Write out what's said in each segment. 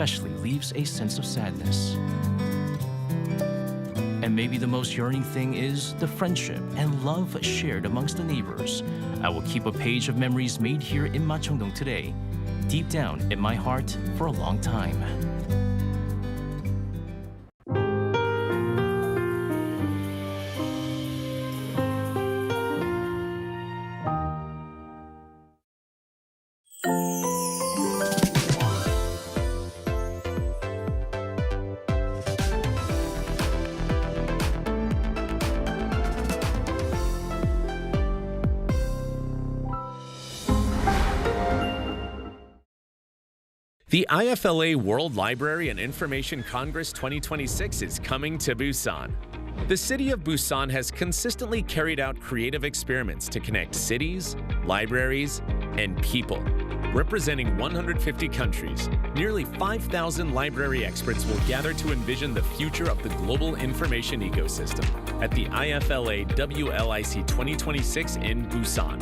especially leaves a sense of sadness. And maybe the most yearning thing is the friendship and love shared amongst the neighbors. I will keep a page of memories made here in Machongdong today, deep down in my heart for a long time. The IFLA World Library and Information Congress 2026 is coming to Busan. The city of Busan has consistently carried out creative experiments to connect cities, libraries, and people. Representing 150 countries, nearly 5,000 library experts will gather to envision the future of the global information ecosystem at the IFLA WLIC 2026 in Busan.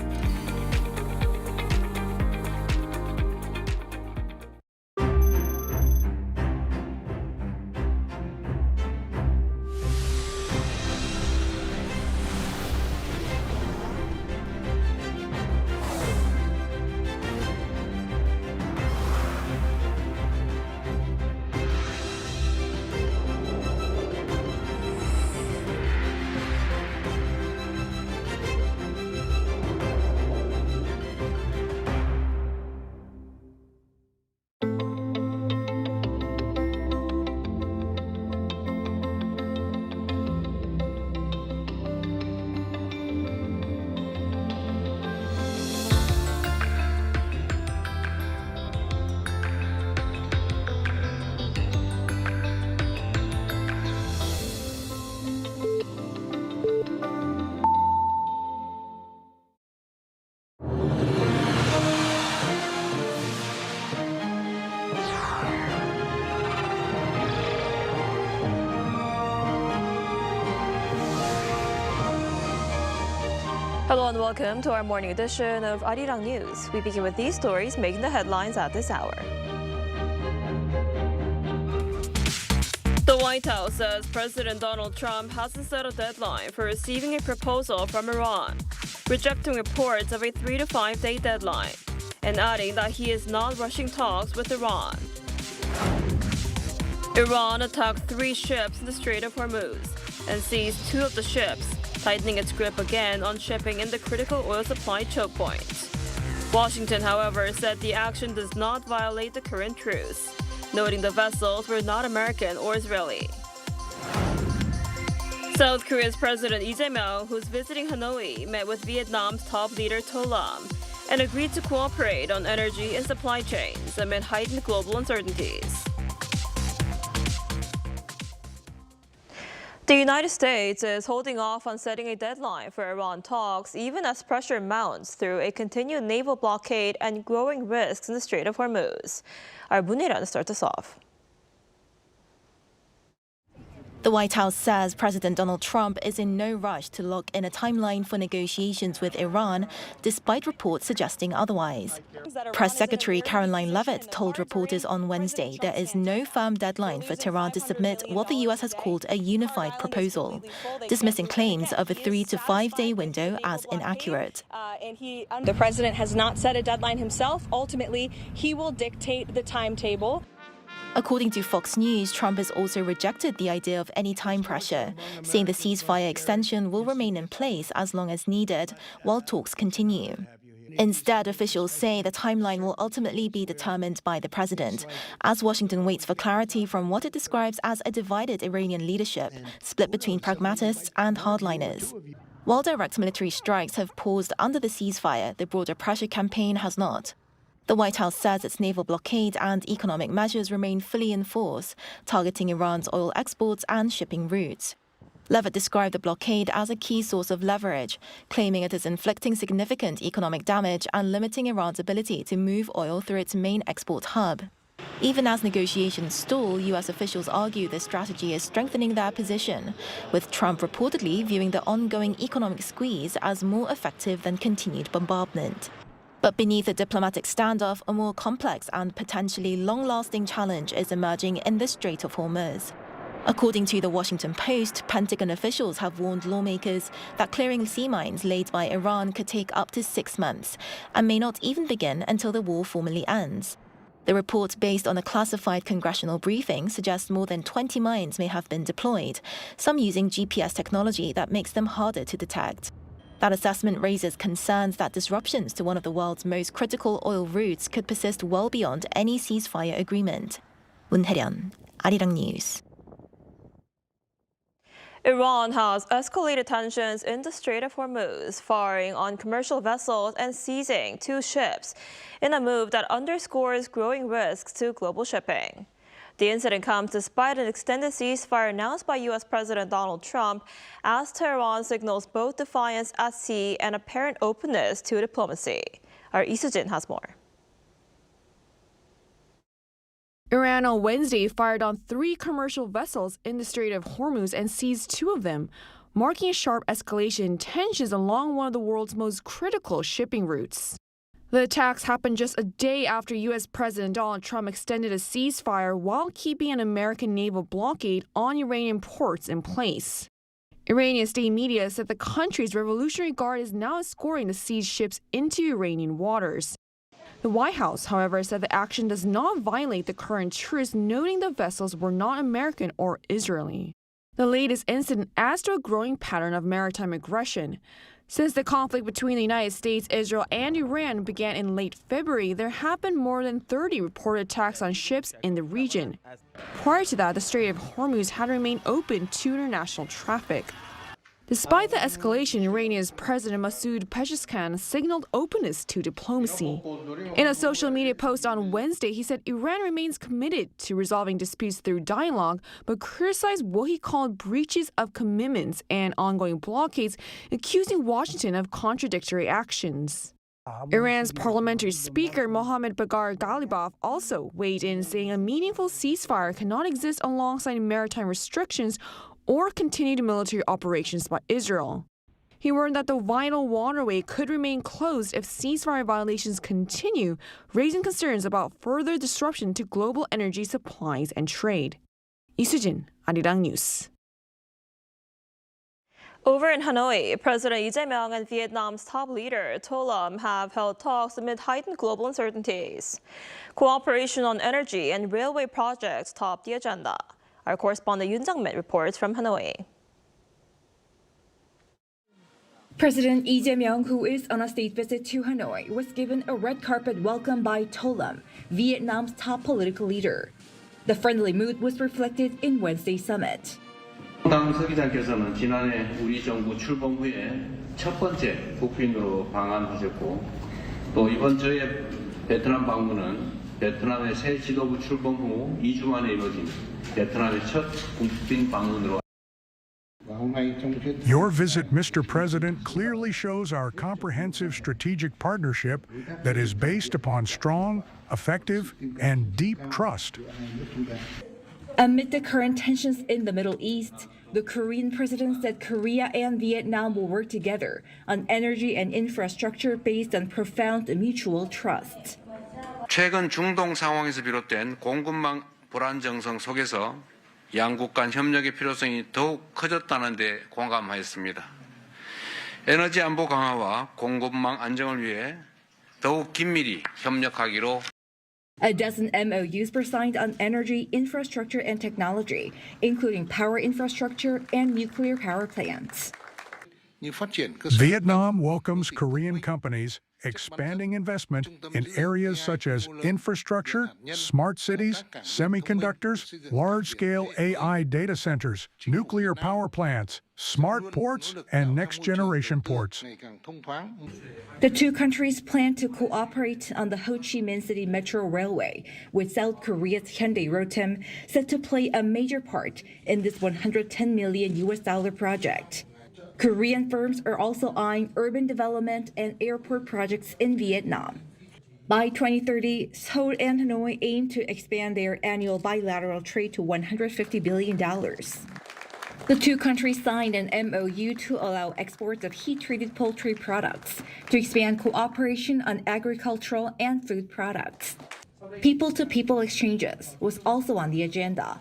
Hello and welcome to our morning edition of Arirang News. We begin with these stories making the headlines at this hour. The White House says President Donald Trump hasn't set a deadline for receiving a proposal from Iran, rejecting reports of a 3 to 5 day deadline, and adding that he is not rushing talks with Iran. Iran attacked 3 ships in the Strait of Hormuz and seized 2 of the ships, tightening its grip again on shipping in the critical oil supply choke point. Washington, however, said the action does not violate the current truce, noting the vessels were not American or Israeli. South Korea's President Lee Jae-myung, who's visiting Hanoi, met with Vietnam's top leader To Lam and agreed to cooperate on energy and supply chains amid heightened global uncertainties. The United States is holding off on setting a deadline for Iran talks, even as pressure mounts through a continued naval blockade and growing risks in the Strait of Hormuz. Our Muniran starts us off. The White House says President Donald Trump is in no rush to lock in a timeline for negotiations with Iran, despite reports suggesting otherwise. Press Secretary Caroline Leavitt told reporters on Wednesday there is no firm deadline for Tehran to submit what the U.S. has called a unified proposal, dismissing claims of a 3 to 5 day window as inaccurate. The president has not set a deadline himself. Ultimately, he will dictate the timetable. According to Fox News, Trump has also rejected the idea of any time pressure, saying the ceasefire extension will remain in place as long as needed while talks continue. Instead, officials say the timeline will ultimately be determined by the president, as Washington waits for clarity from what it describes as a divided Iranian leadership, split between pragmatists and hardliners. While direct military strikes have paused under the ceasefire, the broader pressure campaign has not. The White House says its naval blockade and economic measures remain fully in force, targeting Iran's oil exports and shipping routes. Leavitt described the blockade as a key source of leverage, claiming it is inflicting significant economic damage and limiting Iran's ability to move oil through its main export hub. Even as negotiations stall, U.S. officials argue this strategy is strengthening their position, with Trump reportedly viewing the ongoing economic squeeze as more effective than continued bombardment. But beneath the diplomatic standoff, a more complex and potentially long-lasting challenge is emerging in the Strait of Hormuz. According to the Washington Post, Pentagon officials have warned lawmakers that clearing sea mines laid by Iran could take up to 6 months and may not even begin until the war formally ends. The report, based on a classified congressional briefing, suggests more than 20 mines may have been deployed, some using GPS technology that makes them harder to detect. That assessment raises concerns that disruptions to one of the world's most critical oil routes could persist well beyond any ceasefire agreement. 문혜련, Arirang News. Iran has escalated tensions in the Strait of Hormuz, firing on commercial vessels and seizing 2 ships, in a move that underscores growing risks to global shipping. The incident comes despite an extended ceasefire announced by U.S. President Donald Trump, as Tehran signals both defiance at sea and apparent openness to diplomacy. Our Lee Soo-jin has more. Iran on Wednesday fired on 3 commercial vessels in the Strait of Hormuz and seized 2 of them, marking a sharp escalation in tensions along one of the world's most critical shipping routes. The attacks happened just a day after U.S. President Donald Trump extended a ceasefire while keeping an American naval blockade on Iranian ports in place. Iranian state media said the country's Revolutionary Guard is now escorting the seized ships into Iranian waters. The White House, however, said the action does not violate the current truce, noting the vessels were not American or Israeli. The latest incident adds to a growing pattern of maritime aggression. Since the conflict between the United States, Israel, and Iran began in late February, there have been more than 30 reported attacks on ships in the region. Prior to that, the Strait of Hormuz had remained open to international traffic. Despite the escalation, Iranian's President Masoud Pezeshkian signaled openness to diplomacy. In a social media post on Wednesday, he said Iran remains committed to resolving disputes through dialogue, but criticized what he called breaches of commitments and ongoing blockades, accusing Washington of contradictory actions. Iran's parliamentary speaker Mohammad Bagher Ghalibaf also weighed in, saying a meaningful ceasefire cannot exist alongside maritime restrictions or continued military operations by Israel. He warned that the vital waterway could remain closed if ceasefire violations continue, raising concerns about further disruption to global energy supplies and trade. Lee Soo-jin, Arirang News. Over in Hanoi, President Lee Jae-myung and Vietnam's top leader, To Lam, have held talks amid heightened global uncertainties. Cooperation on energy and railway projects topped the agenda. Our correspondent Yoon Jung-min reports from Hanoi. President Lee Jae-myung, who is on a state visit to Hanoi, was given a red carpet welcome by To Lam, Vietnam's top political leader. The friendly mood was reflected in Wednesday's summit. 당 서기장께서는 지난해 우리 정부 출범 후에 첫 번째 국빈으로 방한하셨고 또 이번 저의 베트남 방문은 베트남의 새 지도부 출범 후 2주 만에 이루어진 베트남의 첫 국빈 방문으로. Your visit, Mr. President, clearly shows our comprehensive strategic partnership that is based upon strong, effective, and deep trust. Amid the current tensions in the Middle East, the Korean president said Korea and Vietnam will work together on energy and infrastructure based on profound mutual trust. 최근 중동 상황에서 비롯된 공급망 불안정성 속에서 양국 간 협력의 필요성이 더욱 커졌다는 데 공감하였습니다. 에너지 안보 강화와 공급망 안정을 위해 더욱 긴밀히 협력하기로. A dozen MOUs were signed on energy, infrastructure, and technology, including power infrastructure and nuclear power plants. Vietnam welcomes Korean companies expanding investment in areas such as infrastructure, smart cities, semiconductors, large-scale AI data centers, nuclear power plants, smart ports, and next-generation ports. The two countries plan to cooperate on the Ho Chi Minh City Metro Railway, with South Korea's Hyundai Rotem set to play a major part in this $110 million project. Korean firms are also eyeing urban development and airport projects in Vietnam. By 2030, Seoul and Hanoi aim to expand their annual bilateral trade to $150 billion. The two countries signed an MOU to allow exports of heat-treated poultry products, to expand cooperation on agricultural and food products. People-to-people exchanges was also on the agenda.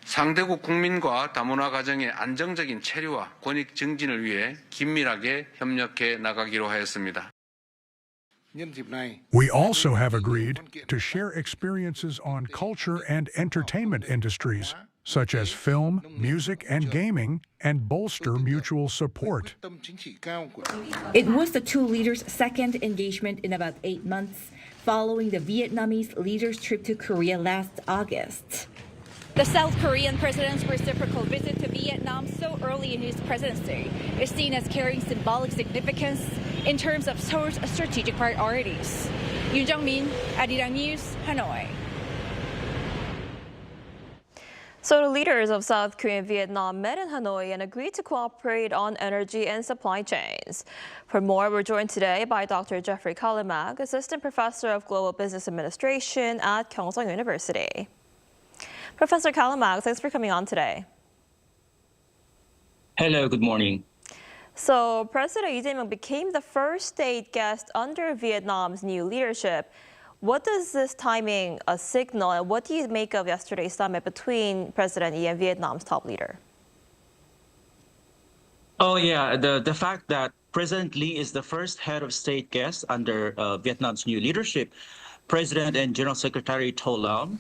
상대국 국민과 다문화 가정의 안정적인 체류와 권익 증진을 위해 긴밀하게 협력해 나가기로 하였습니다. We also have agreed to share experiences on culture and entertainment industries, such as film, music, and gaming, and bolster mutual support. It was the two leaders' second engagement in about 8 months, following the Vietnamese leader's trip to Korea last August. The South Korean president's reciprocal visit to Vietnam so early in his presidency is seen as carrying symbolic significance in terms of Seoul's strategic priorities. Yoon Jung-min, Arirang News, Hanoi. So the leaders of South Korea and Vietnam met in Hanoi and agreed to cooperate on energy and supply chains. For more, we're joined today by Dr. Jeffrey Kalimag, Assistant Professor of Global Business Administration at Kyongsung University. Professor Kalimag, thanks for coming on today. Hello, good morning. So President Lee Jae-myung became the first state guest under Vietnam's new leadership. What does this timing signal, and what do you make of yesterday's summit between President Lee and Vietnam's top leader? Oh, yeah, the fact that President Lee is the first head of state guest under Vietnam's new leadership, President and General Secretary To Lam,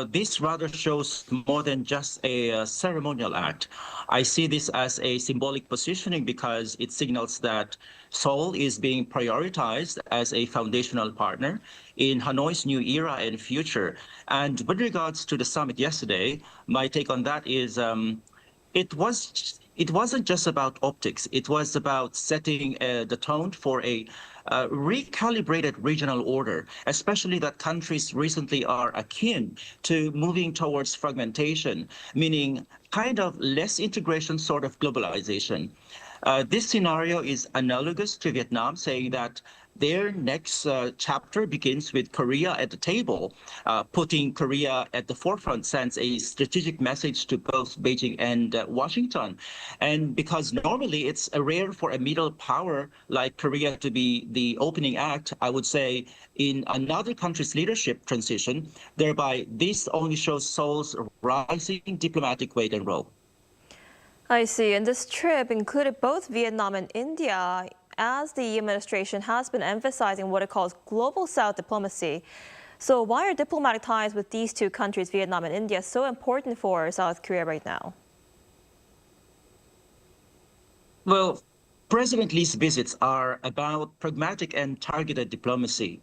this rather shows more than just a ceremonial act. I see this as a symbolic positioning because it signals that Seoul is being prioritized as a foundational partner in Hanoi's new era and future. And with regards to the summit yesterday, my take on that is it wasn't just about optics. It was about setting the tone for a recalibrated regional order, especially that countries recently are akin to moving towards fragmentation, meaning kind of less integration sort of globalization. This scenario is analogous to Vietnam, saying that their next chapter begins with Korea at the table. Putting Korea at the forefront sends a strategic message to both Beijing and Washington. And because normally it's rare for a middle power like Korea to be the opening act, I would say in another country's leadership transition, thereby this only shows Seoul's rising diplomatic weight and role. I see. And this trip included both Vietnam and India, as the administration has been emphasizing what it calls global South diplomacy. So why are diplomatic ties with these two countries, Vietnam and India, so important for South Korea right now? Well, President Lee's visits are about pragmatic and targeted diplomacy.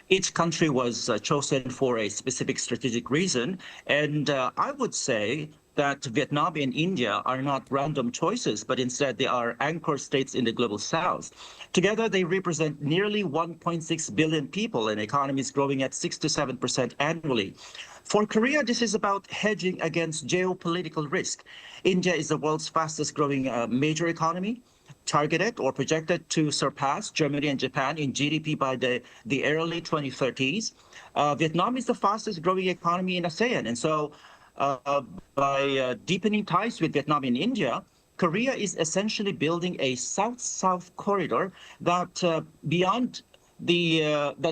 Each country was chosen for a specific strategic reason, and I would say that Vietnam and India are not random choices, but instead they are anchor states in the global south. Together, they represent nearly 1.6 billion people and economies growing at 6 to 7% annually. For Korea, this is about hedging against geopolitical risk. India is the world's fastest growing major economy, targeted or projected to surpass Germany and Japan in GDP by the early 2030s. Vietnam is the fastest growing economy in ASEAN, and so by deepening ties with Vietnam and India, Korea is essentially building a South-South corridor that that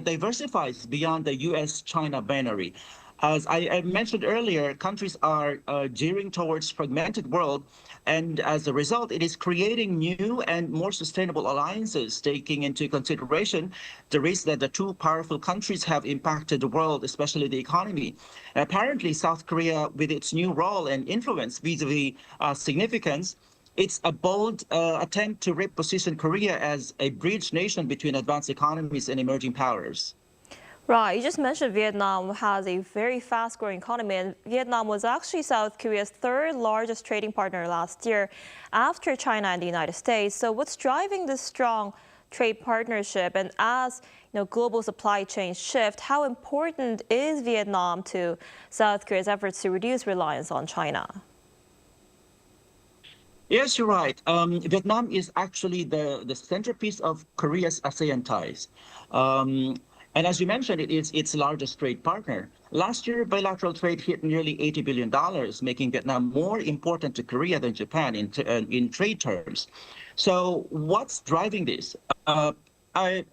diversifies beyond the U.S.-China binary. As I mentioned earlier, countries are gearing towards fragmented world, and as a result, it is creating new and more sustainable alliances, taking into consideration the risk that the two powerful countries have impacted the world, especially the economy. Apparently, South Korea, with its new role and influence vis-a-vis significance, it's a bold attempt to reposition Korea as a bridge nation between advanced economies and emerging powers. Right, you just mentioned Vietnam has a very fast-growing economy, and Vietnam was actually South Korea's third largest trading partner last year after China and the United States. So what's driving this strong trade partnership? And as global supply chains shift, how important is Vietnam to South Korea's efforts to reduce reliance on China? Yes, you're right. Vietnam is actually the centerpiece of Korea's ASEAN ties. And as you mentioned, it is its largest trade partner. Last year, bilateral trade hit nearly $80 billion, making Vietnam more important to Korea than Japan in trade terms. So what's driving this? I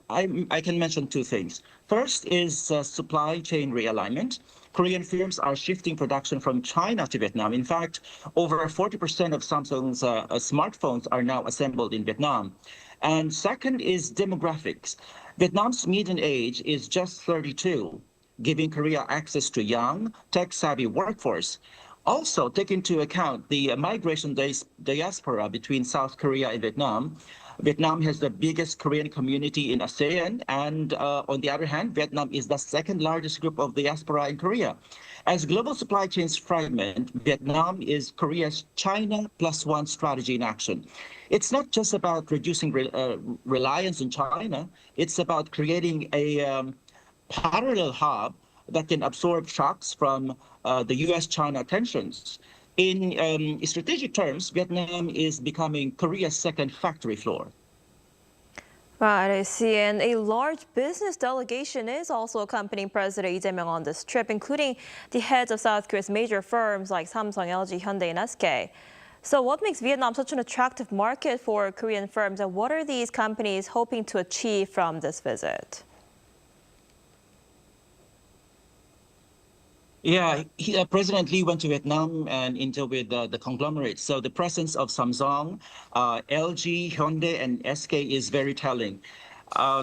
can mention two things. First is supply chain realignment. Korean firms are shifting production from China to Vietnam. In fact, over 40% of Samsung's smartphones are now assembled in Vietnam. And second is demographics. Vietnam's median age is just 32, giving Korea access to young, tech-savvy workforce. Also, take into account the migration diaspora between South Korea and Vietnam. Vietnam has the biggest Korean community in ASEAN, and on the other hand, Vietnam is the second largest group of diaspora in Korea. As global supply chains fragment, Vietnam is Korea's China plus one strategy in action. It's not just about reducing reliance on China, it's about creating a parallel hub that can absorb shocks from the US-China tensions. In strategic terms, Vietnam is becoming Korea's second factory floor. Right, I see. And a large business delegation is also accompanying President Lee Jae-myung on this trip, including the heads of South Korea's major firms like Samsung, LG, Hyundai, and SK. So what makes Vietnam such an attractive market for Korean firms, and what are these companies hoping to achieve from this visit? Yeah, President Lee went to Vietnam and interviewed the conglomerates. So the presence of Samsung, LG, Hyundai, and SK is very telling.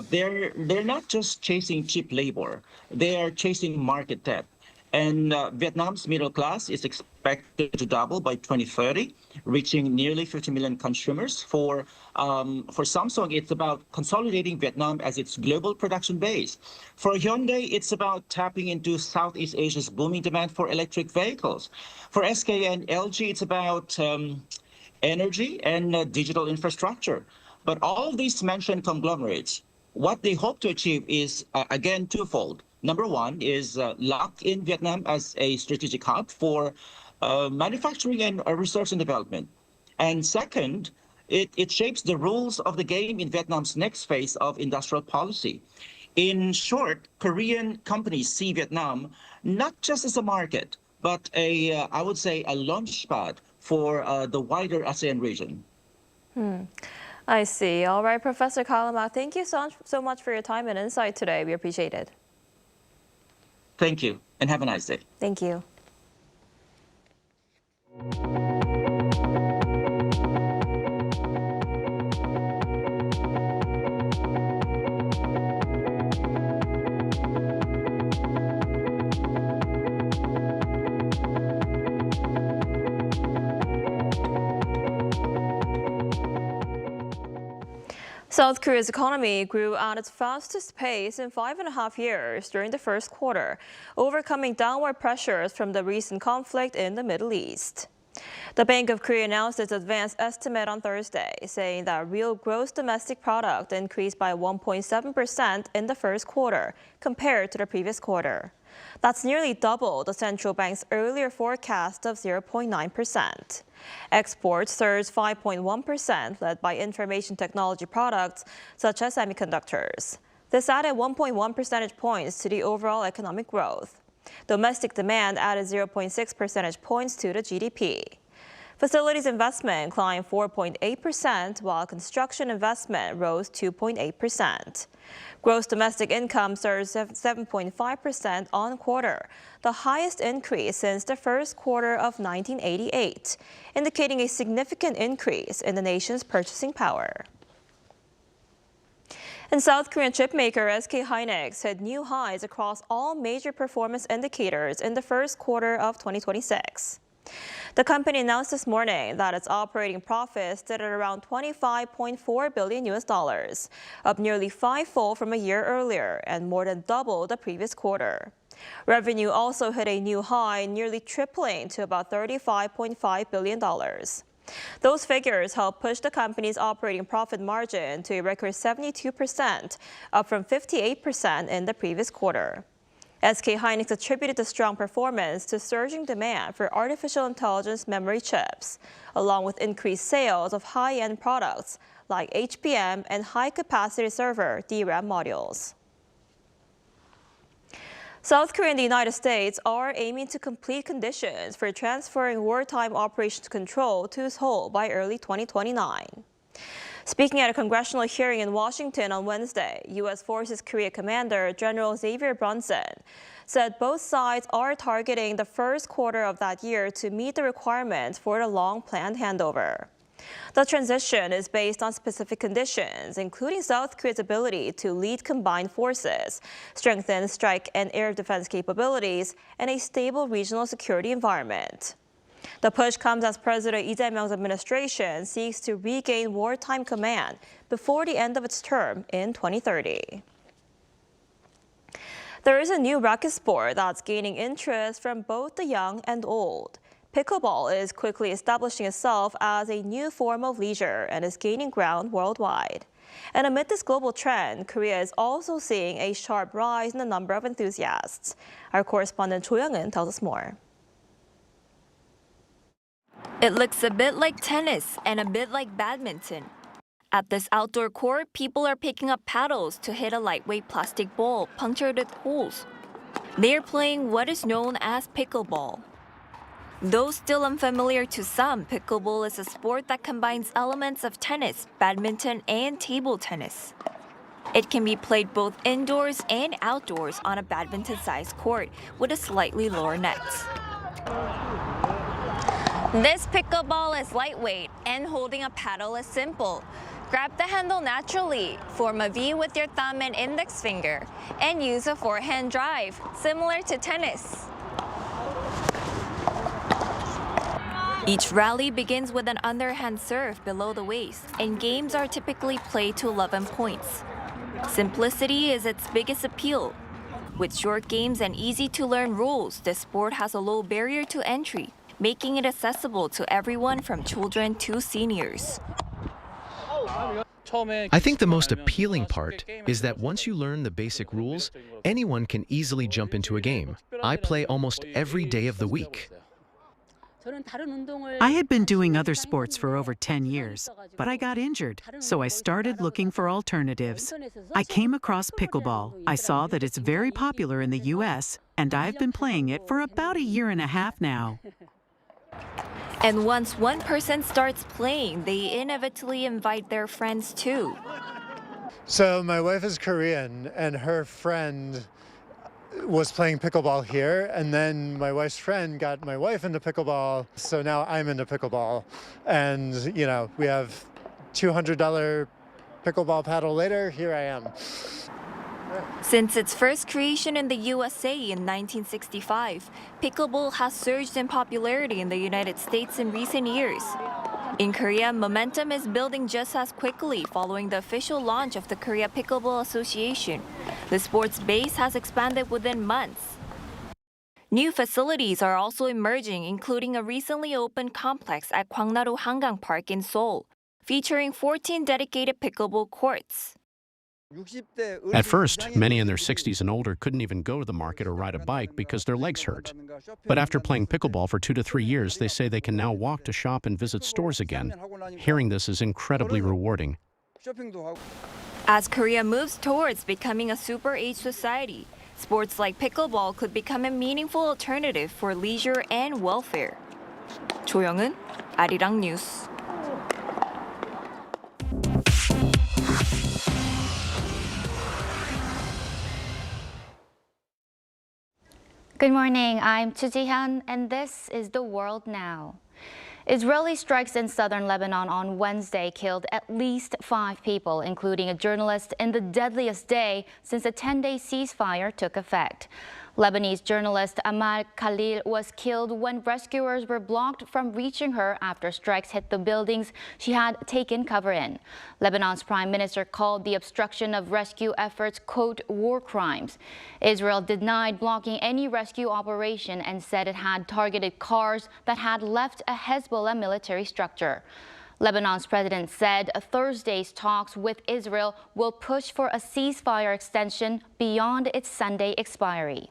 They're not just chasing cheap labor; they are chasing market depth. And Vietnam's middle class is expected to double by 2030, reaching nearly 50 million consumers. For Samsung, it's about consolidating Vietnam as its global production base. For Hyundai, it's about tapping into Southeast Asia's booming demand for electric vehicles. For SK and LG, it's about energy and digital infrastructure. But all of these mentioned conglomerates, what they hope to achieve is, again, twofold. Number one is lock in Vietnam as a strategic hub for manufacturing and research and development. And second, it shapes the rules of the game in Vietnam's next phase of industrial policy. In short, Korean companies see Vietnam not just as a market, but I would say, a launchpad for the wider ASEAN region. I see. All right, Professor Kalama, thank you so much for your time and insight today. We appreciate it. Thank you, and have a nice day. Thank you. South Korea's economy grew at its fastest pace in 5.5 years during the first quarter, overcoming downward pressures from the recent conflict in the Middle East. The Bank of Korea announced its advanced estimate on Thursday, saying that real gross domestic product increased by 1.7% in the first quarter compared to the previous quarter. That's nearly double the central bank's earlier forecast of 0.9%. Exports surged 5.1%, led by information technology products such as semiconductors. This added 1.1 percentage points to the overall economic growth. Domestic demand added 0.6 percentage points to the GDP. Facilities investment climbed 4.8%, while construction investment rose 2.8%. Gross domestic income surged 7.5% on quarter, the highest increase since the first quarter of 1988, indicating a significant increase in the nation's purchasing power. And South Korean chipmaker SK hynix hit new highs across all major performance indicators in the first quarter of 2026. The company announced this morning that its operating profit stood at around $25.4 billion, up nearly fivefold from a year earlier and more than double the previous quarter. Revenue also hit a new high, nearly tripling to about $35.5 billion. Those figures helped push the company's operating profit margin to a record 72%, up from 58% in the previous quarter. SK hynix attributed the strong performance to surging demand for artificial intelligence memory chips, along with increased sales of high-end products like HBM and high-capacity server DRAM modules. South Korea and the United States are aiming to complete conditions for transferring wartime operations control to Seoul by early 2029. Speaking at a congressional hearing in Washington on Wednesday, U.S. Forces Korea Commander General Xavier Brunson said both sides are targeting the first quarter of that year to meet the requirements for the long-planned handover. The transition is based on specific conditions, including South Korea's ability to lead combined forces, strengthen strike and air defense capabilities, and a stable regional security environment. The push comes as President Lee Jae-myung's administration seeks to regain wartime command before the end of its term in 2030. There is a new racket sport that's gaining interest from both the young and old. Pickleball is quickly establishing itself as a new form of leisure and is gaining ground worldwide. And amid this global trend, Korea is also seeing a sharp rise in the number of enthusiasts. Our correspondent Cho Young-eun tells us more. It looks a bit like tennis and a bit like badminton. At this outdoor court, people are picking up paddles to hit a lightweight plastic ball punctured with holes. They are playing what is known as pickleball. Though still unfamiliar to some, pickleball is a sport that combines elements of tennis, badminton, and table tennis. It can be played both indoors and outdoors on a badminton-sized court with a slightly lower net. This pickleball is lightweight and holding a paddle is simple. Grab the handle naturally, form a V with your thumb and index finger, and use a forehand drive, similar to tennis. Each rally begins with an underhand serve below the waist, and games are typically played to 11 points. Simplicity is its biggest appeal. With short games and easy-to-learn rules, this sport has a low barrier to entry, making it accessible to everyone from children to seniors. I think the most appealing part is that once you learn the basic rules, anyone can easily jump into a game. I play almost every day of the week. I had been doing other sports for over 10 years, but I got injured, so I started looking for alternatives. I came across pickleball. I saw that it's very popular in the US, and I've been playing it for about a year and a half now. And once one person starts playing, they inevitably invite their friends too. So my wife is Korean, and her friend was playing pickleball here, and then my wife's friend got my wife into pickleball, so now I'm into pickleball. And, you know, we have $200 pickleball paddle later, here I am. Since its first creation in the USA in 1965, pickleball has surged in popularity in the United States in recent years. In Korea, momentum is building just as quickly following the official launch of the Korea Pickleball Association. The sport's base has expanded within months. New facilities are also emerging, including a recently opened complex at Gwangnam Hangang Park in Seoul, featuring 14 dedicated pickleball courts. At first, many in their 60s and older couldn't even go to the market or ride a bike because their legs hurt. But after playing pickleball for 2 to 3 years, they say they can now walk to shop and visit stores again. Hearing this is incredibly rewarding. As Korea moves towards becoming a super-age society, sports like pickleball could become a meaningful alternative for leisure and welfare. Cho Young-eun, Arirang News. Good morning, I'm Chu Ji-hyun, and this is The World Now. Israeli strikes in southern Lebanon on Wednesday killed at least 5 people, including a journalist, in the deadliest day since a 10-day ceasefire took effect. Lebanese journalist Amal Khalil was killed when rescuers were blocked from reaching her after strikes hit the buildings she had taken cover in. Lebanon's prime minister called the obstruction of rescue efforts, quote, war crimes. Israel denied blocking any rescue operation and said it had targeted cars that had left a Hezbollah military structure. Lebanon's president said Thursday's talks with Israel will push for a ceasefire extension beyond its Sunday expiry.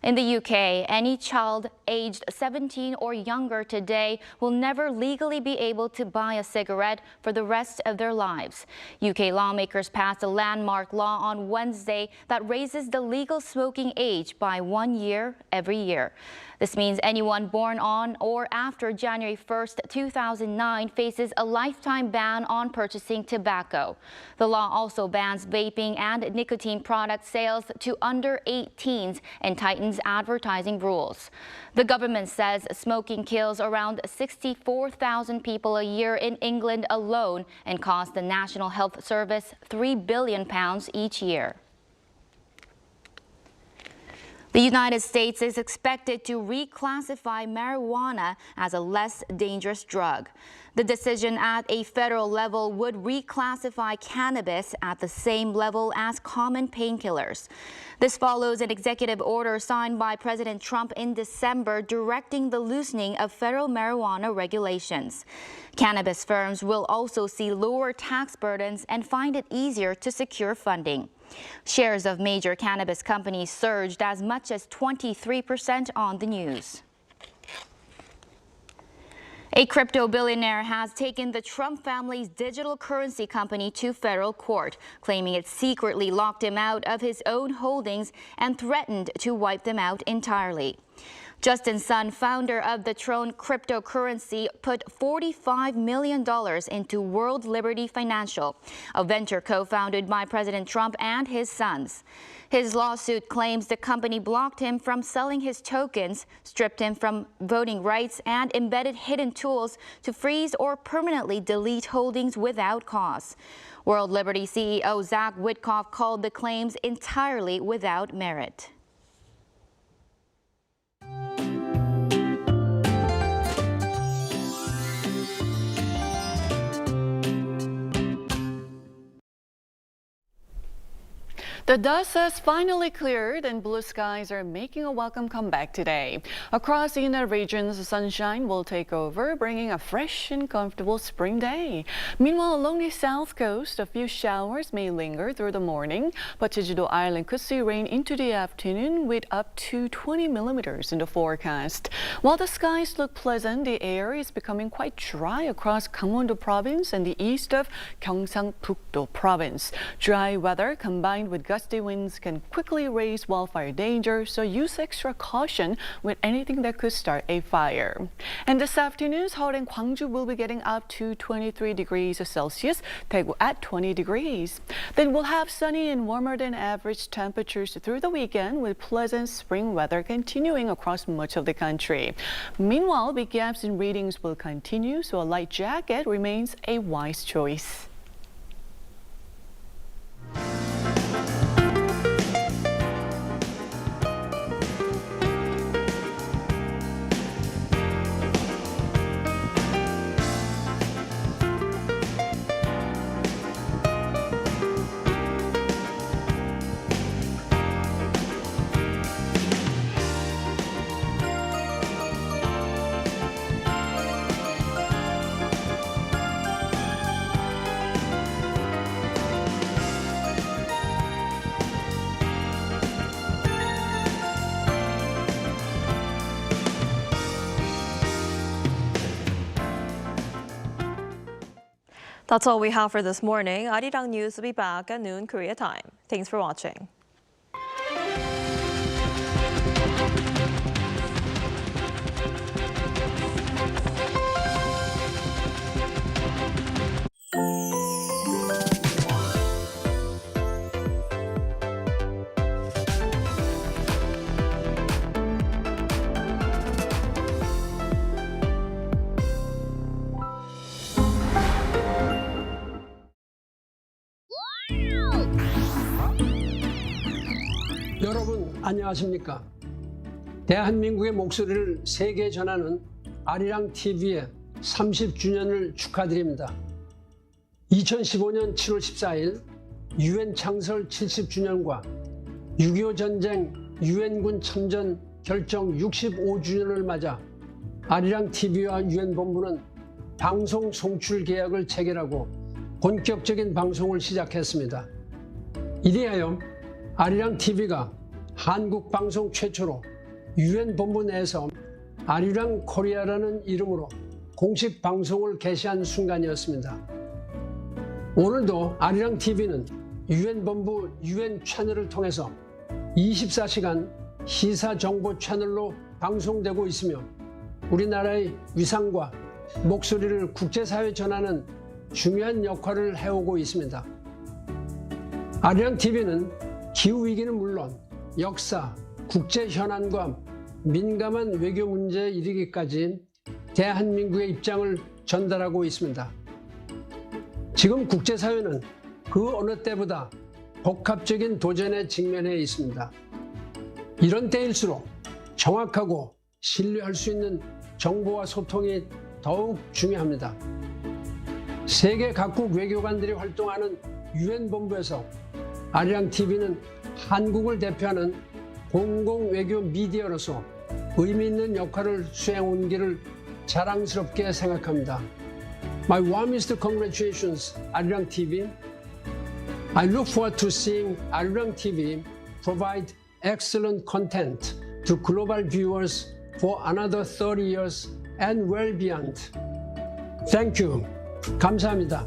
In the UK, any child aged 17 or younger today will never legally be able to buy a cigarette for the rest of their lives. UK lawmakers passed a landmark law on Wednesday that raises the legal smoking age by 1 year every year. This means anyone born on or after January 1st, 2009 faces a lifetime ban on purchasing tobacco. The law also bans vaping and nicotine product sales to under 18s and tightens advertising rules. The government says smoking kills around 64,000 people a year in England alone and costs the National Health Service £3 billion each year. The United States is expected to reclassify marijuana as a less dangerous drug. The decision at a federal level would reclassify cannabis at the same level as common painkillers. This follows an executive order signed by President Trump in December directing the loosening of federal marijuana regulations. Cannabis firms will also see lower tax burdens and find it easier to secure funding. Shares of major cannabis companies surged as much as 23% on the news. A crypto billionaire has taken the Trump family's digital currency company to federal court, claiming it secretly locked him out of his own holdings and threatened to wipe them out entirely. Justin Sun, founder of the Tron cryptocurrency, put $45 million into World Liberty Financial, a venture co-founded by President Trump and his sons. His lawsuit claims the company blocked him from selling his tokens, stripped him from voting rights, and embedded hidden tools to freeze or permanently delete holdings without cause. World Liberty CEO Zach Witkoff called the claims entirely without merit. The dust has finally cleared and blue skies are making a welcome comeback today. Across the inner regions, the sunshine will take over, bringing a fresh and comfortable spring day. Meanwhile, along the south coast, a few showers may linger through the morning, but Jeju-do Island could see rain into the afternoon with up to 20 millimeters in the forecast. While the skies look pleasant, the air is becoming quite dry across Gangwon-do province and the east of Gyeongsang-Buk-do province. Dry weather combined with gusty winds can quickly raise wildfire danger, so use extra caution with anything that could start a fire. And this afternoon, Seoul and Gwangju will be getting up to 23 degrees Celsius, Daegu at 20 degrees. Then we'll have sunny and warmer than average temperatures through the weekend, with pleasant spring weather continuing across much of the country. Meanwhile, big gaps in readings will continue, so a light jacket remains a wise choice. That's all we have for this morning. Arirang News will be back at noon Korea time. Thanks for watching. 여러분 안녕하십니까? 대한민국의 목소리를 세계에 전하는 아리랑 TV의 30주년을 축하드립니다. 2015년 7월 14일 UN 창설 70주년과 6.25 전쟁 유엔군 참전 결정 65주년을 맞아 아리랑 TV와 UN 본부는 방송 송출 계약을 체결하고 본격적인 방송을 시작했습니다. 이리하여 아리랑 TV가 한국 방송 최초로 유엔 본부 내에서 아리랑 코리아라는 이름으로 공식 방송을 개시한 순간이었습니다. 오늘도 아리랑 TV는 유엔 본부 유엔 채널을 통해서 24시간 시사 정보 채널로 방송되고 있으며 우리나라의 위상과 목소리를 국제사회에 전하는 중요한 역할을 해오고 있습니다. 아리랑 TV는 기후위기는 물론 역사, 국제 현안과 민감한 외교 문제에 이르기까지 대한민국의 입장을 전달하고 있습니다. 지금 국제사회는 그 어느 때보다 복합적인 도전에 직면해 있습니다. 이런 때일수록 정확하고 신뢰할 수 있는 정보와 소통이 더욱 중요합니다. 세계 각국 외교관들이 활동하는 유엔 본부에서 아리랑 TV는 한국을 대표하는 공공 외교 미디어로서 의미 있는 역할을 수행한 길을 자랑스럽게 생각합니다. My warmest congratulations, Arirang TV. I look forward to seeing Arirang TV provide excellent content to global viewers for another 30 years and well beyond. Thank you. 감사합니다.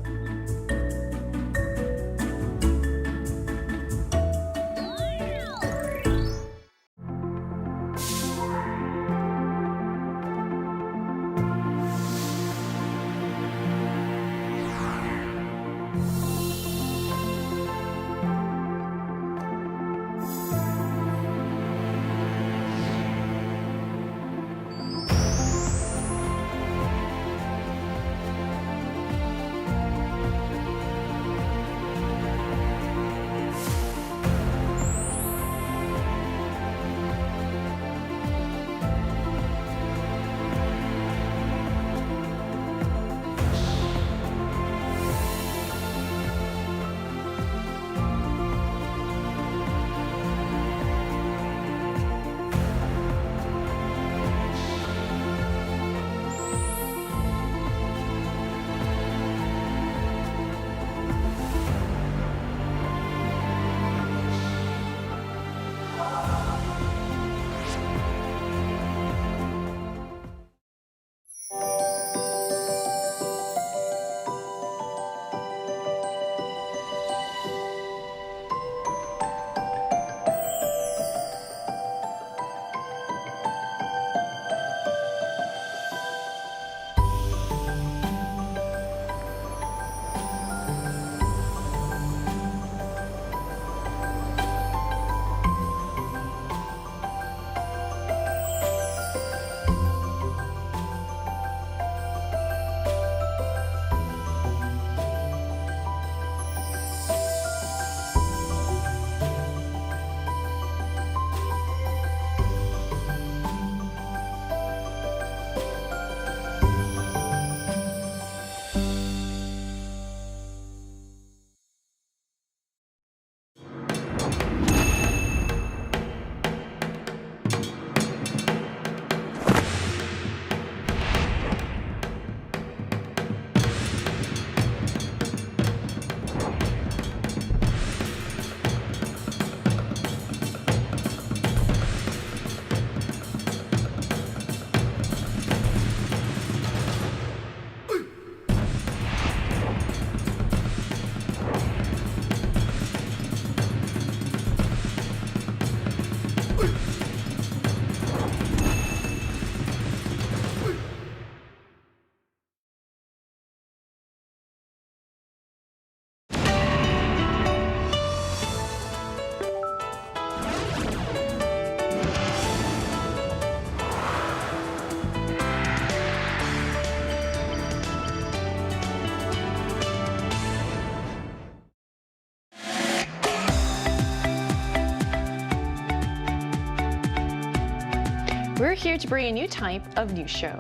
We're here to bring a new type of news show.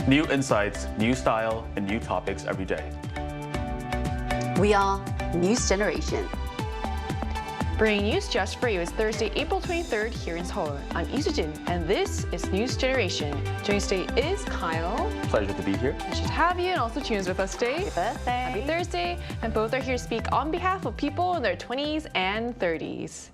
New insights, new style, and new topics every day. We are News Generation. Bringing news just for you is Thursday, April 23rd here in Seoul. I'm Lee Soo-jin, and this is News Generation. Joining us today is Kyle. Pleasure to be here. Pleasure to have you, and also tunes with us today. Happy birthday. Happy Thursday. And both are here to speak on behalf of people in their 20s and 30s.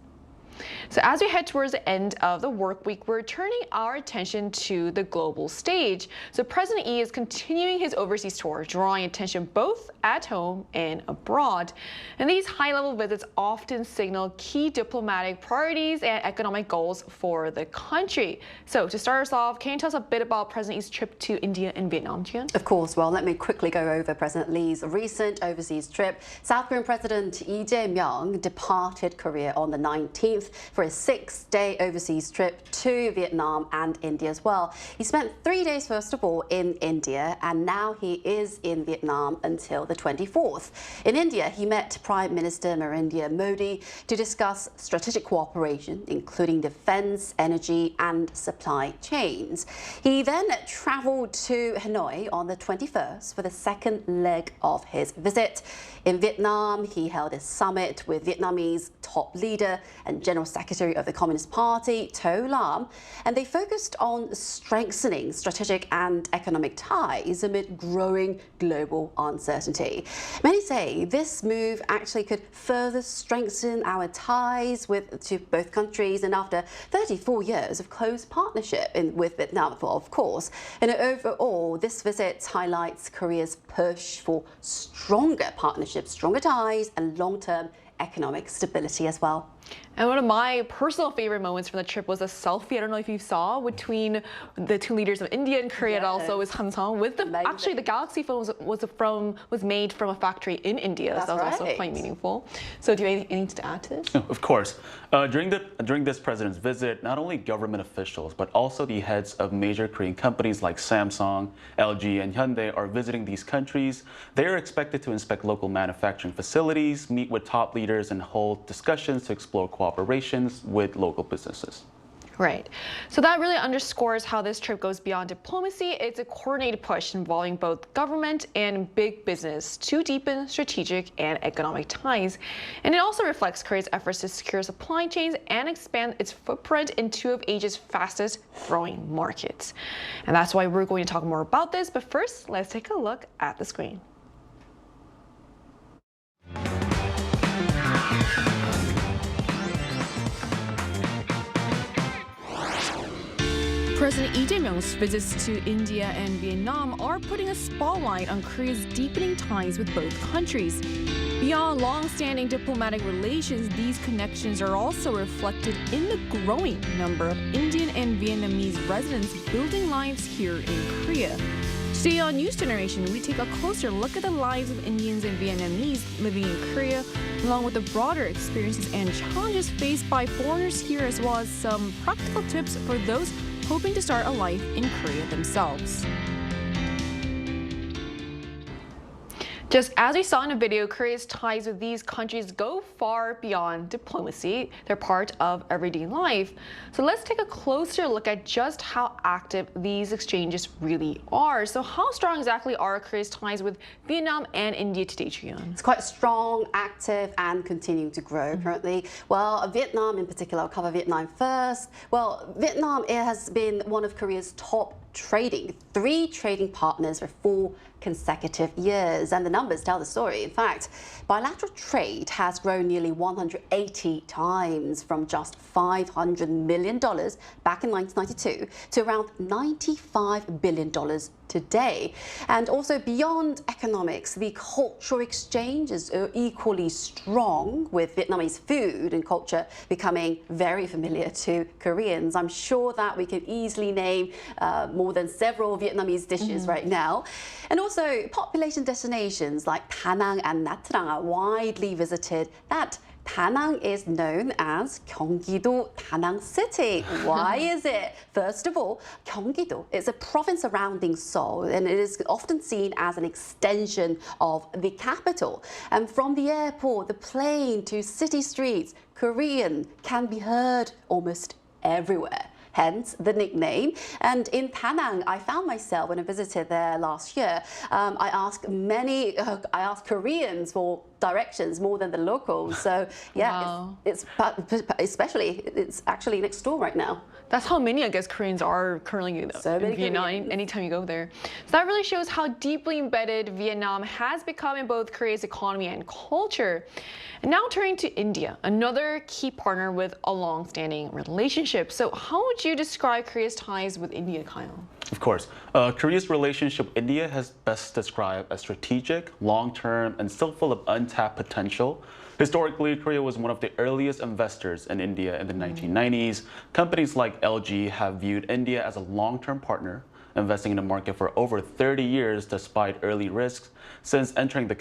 So as we head towards the end of the work week, we're turning our attention to the global stage. So President Lee is continuing his overseas tour, drawing attention both at home and abroad. And these high-level visits often signal key diplomatic priorities and economic goals for the country. So to start us off, can you tell us a bit about President Lee's trip to India and Vietnam, Jian? Of course. Well, let me quickly go over President Lee's recent overseas trip. South Korean President Lee Jae-myung departed Korea on the 19th for a 6-day overseas trip to Vietnam and India as well. He spent 3 days, first of all, in India, and now he is in Vietnam until the 24th. In India, he met Prime Minister Narendra Modi to discuss strategic cooperation, including defense, energy, and supply chains. He then traveled to Hanoi on the 21st for the second leg of his visit. In Vietnam, he held a summit with Vietnamese top leader and General Secretary of the Communist Party, To Lam, and they focused on strengthening strategic and economic ties amid growing global uncertainty. Many say this move actually could further strengthen our ties to both countries, and after 34 years of close partnership with Vietnam, of course. And overall, this visit highlights Korea's push for stronger partnerships, stronger ties, and long-term economic stability as well. And one of my personal favorite moments from the trip was a selfie, I don't know if you saw, between the two leaders of India and Korea, and also with Hansong. With the actually the Galaxy phone was made from a factory in India. That's so that was also quite meaningful. So do you have anything to add to this? Of course. During this president's visit, not only government officials, but also the heads of major Korean companies like Samsung, LG, and Hyundai are visiting these countries. They are expected to inspect local manufacturing facilities, meet with top leaders, and hold discussions to explore cooperations with local businesses. Right. So that really underscores how this trip goes beyond diplomacy. It's a coordinated push involving both government and big business to deepen strategic and economic ties. And it also reflects Korea's efforts to secure supply chains and expand its footprint in two of Asia's fastest growing markets. And that's why we're going to talk more about this. But first, let's take a look at the screen. President Lee Jae-myung's visits to India and Vietnam are putting a spotlight on Korea's deepening ties with both countries. Beyond long-standing diplomatic relations, these connections are also reflected in the growing number of Indian and Vietnamese residents building lives here in Korea. Today on News Generation, we take a closer look at the lives of Indians and Vietnamese living in Korea, along with the broader experiences and challenges faced by foreigners here, as well as some practical tips for those hoping to start a life in Korea themselves. Just as we saw in the video, Korea's ties with these countries go far beyond diplomacy. They're part of everyday life. So let's take a closer look at just how active these exchanges really are. So how strong exactly are Korea's ties with Vietnam and India today, Chuyeon? It's quite strong, active, and continuing to grow currently. Well, Vietnam in particular, I'll cover Vietnam first. Well, Vietnam has been one of Korea's top three trading partners for 4 consecutive years, and the numbers tell the story. In fact, bilateral trade has grown nearly 180 times, from just $500 million back in 1992 to around $95 billion today. And also beyond economics, the cultural exchanges are equally strong, with Vietnamese food and culture becoming very familiar to Koreans. I'm sure that we can easily name more than several Vietnamese dishes right now. And also population destinations like Da Nang and Nha Trang are widely visited. That Da Nang is known as Gyeonggi-do Da Nang City. Why is it? First of all, Gyeonggi-do is a province surrounding Seoul, and it is often seen as an extension of the capital. And from the airport, the plane to city streets, Korean can be heard almost everywhere. Hence the nickname. And in Da Nang, I found myself, when I visited there last year, I asked Koreans for directions more than the locals. So yeah, Wow. it's actually next door right now. That's how many, I guess, Koreans are currently in Vietnam anytime you go there. So that really shows how deeply embedded Vietnam has become in both Korea's economy and culture. And now turning to India, another key partner with a long-standing relationship. So how would you describe Korea's ties with India, Kyle? Of course. Korea's relationship with India has best described as strategic, long-term, and still full of untapped potential. Historically, Korea was one of the earliest investors in India in the 1990s. Companies like LG have viewed India as a long-term partner, investing in the market for over 30 years despite early risks. Since entering the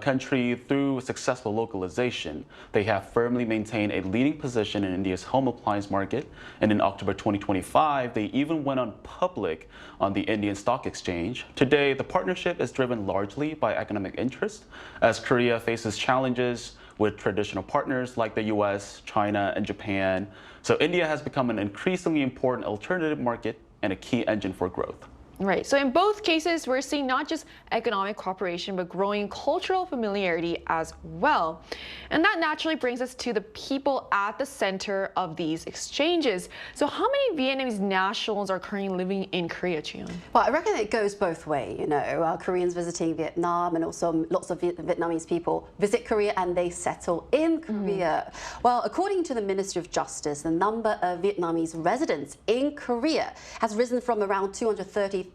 country through successful localization, they have firmly maintained a leading position in India's home appliance market. And in October 2025, they even went on public on the Indian Stock Exchange. Today, the partnership is driven largely by economic interest, as Korea faces challenges with traditional partners like the US, China, and Japan. So India has become an increasingly important alternative market and a key engine for growth. Right. So in both cases, we're seeing not just economic cooperation, but growing cultural familiarity as well. And that naturally brings us to the people at the center of these exchanges. So how many Vietnamese nationals are currently living in Korea, Jiyeon? Well, I reckon it goes both ways, you know, Koreans visiting Vietnam and also lots of Vietnamese people visit Korea and they settle in Korea. Well, according to the Ministry of Justice, the number of Vietnamese residents in Korea has risen from around 230,000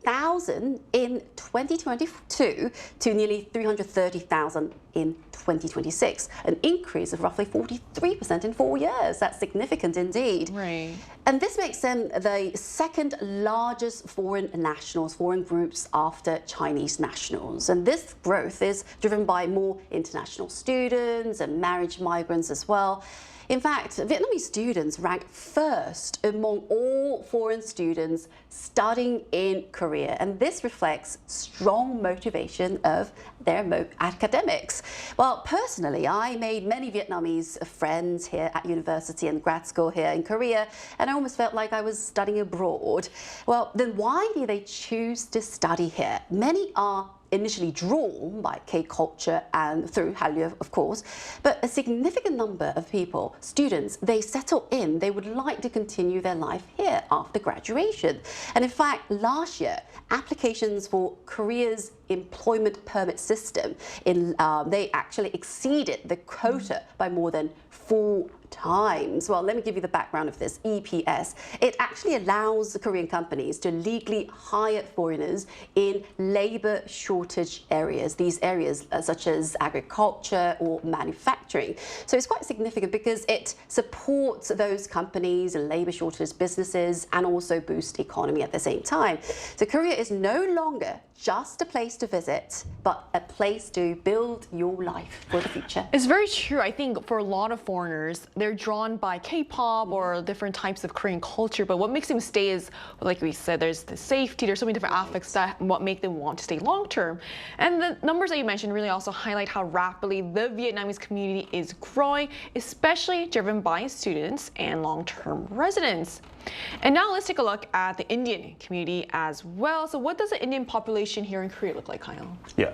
in 2022 to nearly 330,000 in 2026, an increase of roughly 43% in 4 years. That's significant indeed. Right. And this makes them the second largest foreign nationals, foreign groups after Chinese nationals. And this growth is driven by more international students and marriage migrants as well. In fact, Vietnamese students rank first among all foreign students studying in Korea, and this reflects strong motivation of their academics. Well, personally, I made many Vietnamese friends here at university and grad school here in Korea, and I almost felt like I was studying abroad. Well, then why do they choose to study here? Many are initially drawn by K-culture and through Hallyu, of course, but a significant number of people, students, they settle in, they would like to continue their life here after graduation. And in fact, last year, applications for Korea's employment permit system, they actually exceeded the quota by more than 4 times. Well, let me give you the background of this. EPS. It actually allows Korean companies to legally hire foreigners in labor shortage areas. These areas such as agriculture or manufacturing. So it's quite significant because it supports those companies and labor shortage businesses and also boosts the economy at the same time. So Korea is no longer just a place to visit, but a place to build your life for the future. It's very true. I think for a lot of foreigners, they're drawn by K-pop or different types of Korean culture, but what makes them stay is, like we said, there's the safety, there's so many different aspects that what make them want to stay long-term. And the numbers that you mentioned really also highlight how rapidly the Vietnamese community is growing, especially driven by students and long-term residents. And now let's take a look at the Indian community as well. So what does the Indian population here in Korea look like, Kyle? Yeah,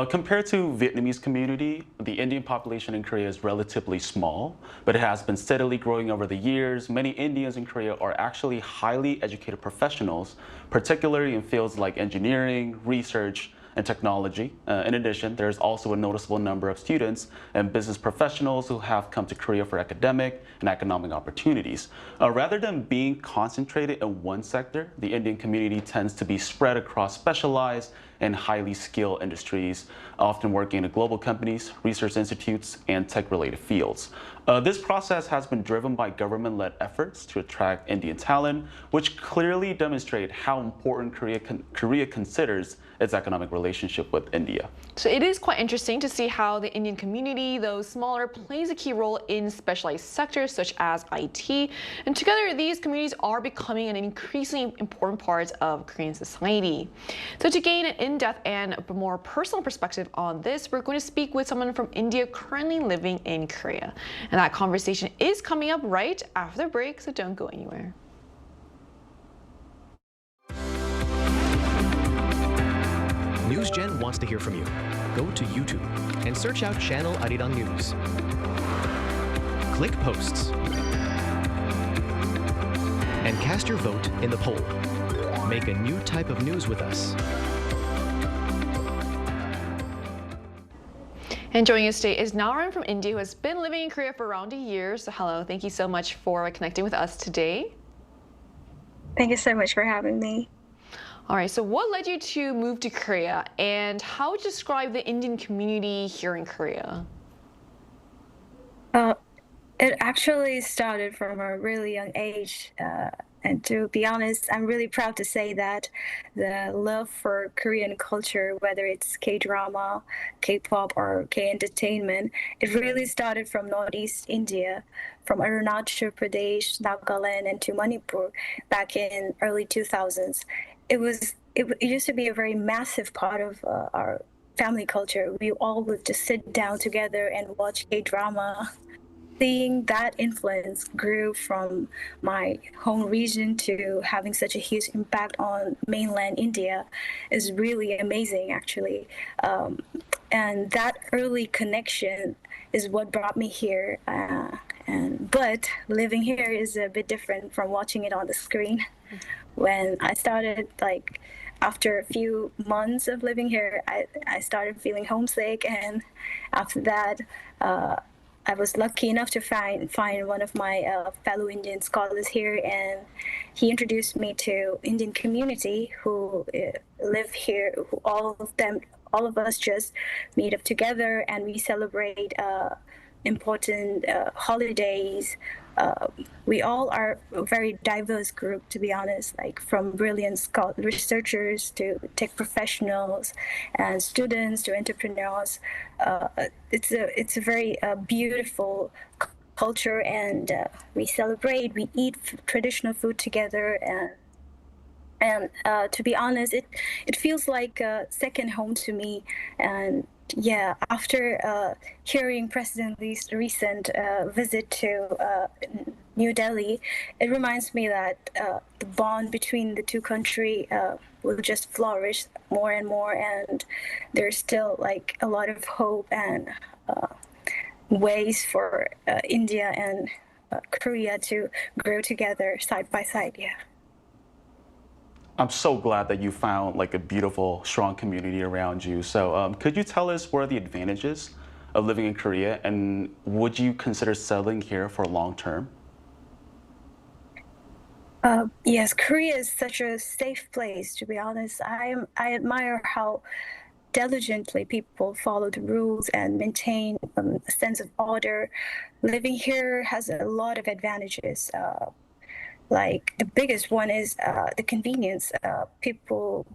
compared to Vietnamese community, the Indian population in Korea is relatively small, but it has been steadily growing over the years. Many Indians in Korea are actually highly educated professionals, particularly in fields like engineering, research, and technology. In addition, there's also a noticeable number of students and business professionals who have come to Korea for academic and economic opportunities. Rather than being concentrated in one sector, the Indian community tends to be spread across specialized and highly skilled industries, often working in global companies, research institutes, and tech-related fields. This process has been driven by government-led efforts to attract Indian talent, which clearly demonstrate how important Korea considers its economic relationship with India. So it is quite interesting to see how the Indian community, though smaller, plays a key role in specialized sectors such as IT. And together, these communities are becoming an increasingly important part of Korean society. So to gain an in-depth and more personal perspective on this, we're going to speak with someone from India currently living in Korea. And that conversation is coming up right after the break, so don't go anywhere. NewsGen wants to hear from you. Go to YouTube and search out channel Arirang News. Click Posts and cast your vote in the poll. Make a new type of news with us. And joining us today is Naran from India, who has been living in Korea for around a year. So hello, thank you so much for connecting with us today. Thank you so much for having me. All right, so what led you to move to Korea, and how would you describe the Indian community here in Korea? It actually started from a really young age. And to be honest, I'm really proud to say that the love for Korean culture, whether it's K-drama, K-pop, or K-entertainment, it really started from Northeast India, from Arunachal Pradesh, Nagaland, and to Manipur back in early 2000s. It used to be a very massive part of our family culture. We all would just sit down together and watch K-drama. Seeing that influence grew from my home region to having such a huge impact on mainland India is really amazing, actually. And that early connection is what brought me here. But living here is a bit different from watching it on the screen. When I started, after a few months of living here, I started feeling homesick, and after that, I was lucky enough to find one of my fellow Indian scholars here, and he introduced me to Indian community who live here. Who all of us just meet up together, and we celebrate important holidays. We all are a very diverse group, to be honest, from brilliant researchers to tech professionals and students to entrepreneurs. It's a very beautiful culture, and we celebrate, we eat traditional food together, and to be honest, it feels like a second home to me. And yeah, after hearing President Lee's recent visit to New Delhi, it reminds me that the bond between the two countries will just flourish more and more, and there's still a lot of hope and ways for India and Korea to grow together side by side. Yeah. I'm so glad that you found a beautiful, strong community around you. So could you tell us what are the advantages of living in Korea, and would you consider settling here for long term? Yes, Korea is such a safe place, to be honest. I admire how diligently people follow the rules and maintain a sense of order. Living here has a lot of advantages. The biggest one is the convenience. People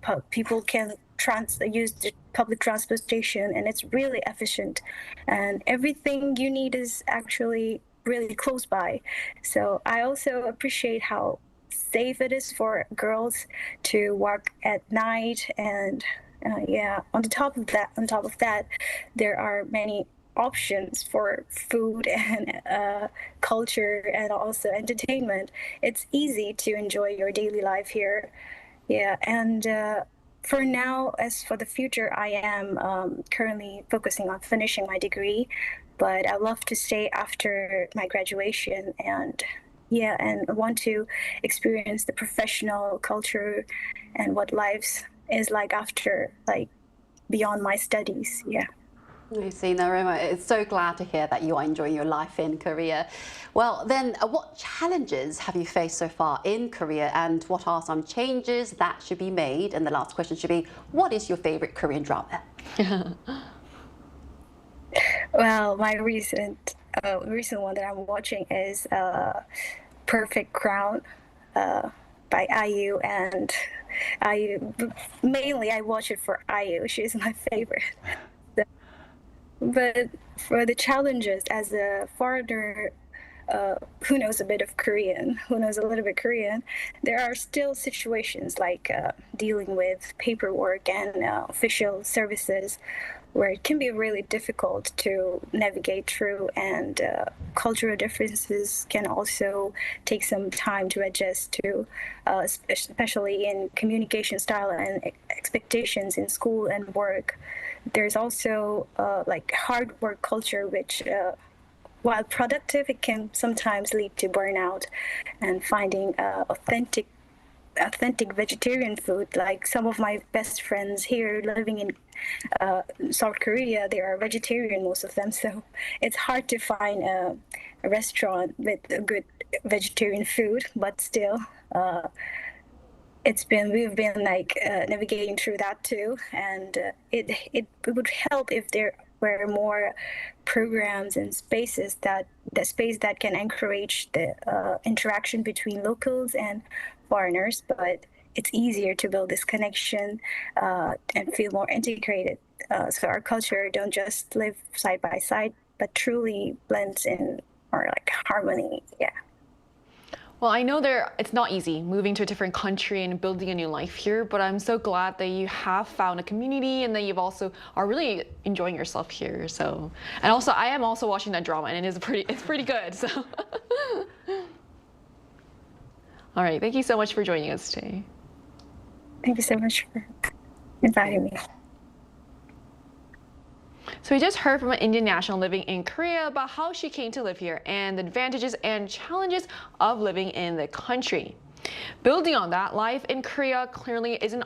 can use the public transportation, and it's really efficient. And everything you need is actually really close by. So I also appreciate how safe it is for girls to work at night. And on top of that, there are many options for food and culture and also entertainment. It's easy to enjoy your daily life here. Yeah, and for now, as for the future, I am currently focusing on finishing my degree, but I love to stay after my graduation, and want to experience the professional culture and what life is like after, beyond my studies. Yeah. I see, Narima. It's so glad to hear that you are enjoying your life in Korea. Well, then, what challenges have you faced so far in Korea, and what are some changes that should be made? And the last question should be, what is your favorite Korean drama? Well, my recent one that I'm watching is Perfect Crown by IU, and mainly I watch it for IU. She's my favorite. But for the challenges, as a foreigner who knows a bit of Korean, who knows a little bit Korean, there are still situations like dealing with paperwork and official services, where it can be really difficult to navigate through, and cultural differences can also take some time to adjust to, especially in communication style and expectations in school and work. There's also like hard work culture, which while productive, it can sometimes lead to burnout, and finding authentic vegetarian food. Like some of my best friends here living in South Korea, they are vegetarian, most of them. So it's hard to find a restaurant with good vegetarian food, but still, we've been like navigating through that too. And it would help if there were more programs and spaces that can encourage the interaction between locals and foreigners, but it's easier to build this connection and feel more integrated. So our culture don't just live side by side, but truly blends in or like harmony. Yeah. Well, I know it's not easy moving to a different country and building a new life here, but I'm so glad that you have found a community and that you've also are really enjoying yourself here. So, and also I am also watching that drama, and it's pretty good. So, all right, thank you so much for joining us today. Thank you so much for inviting me. So we just heard from an Indian national living in Korea about how she came to live here and the advantages and challenges of living in the country. Building on that, life in Korea clearly isn't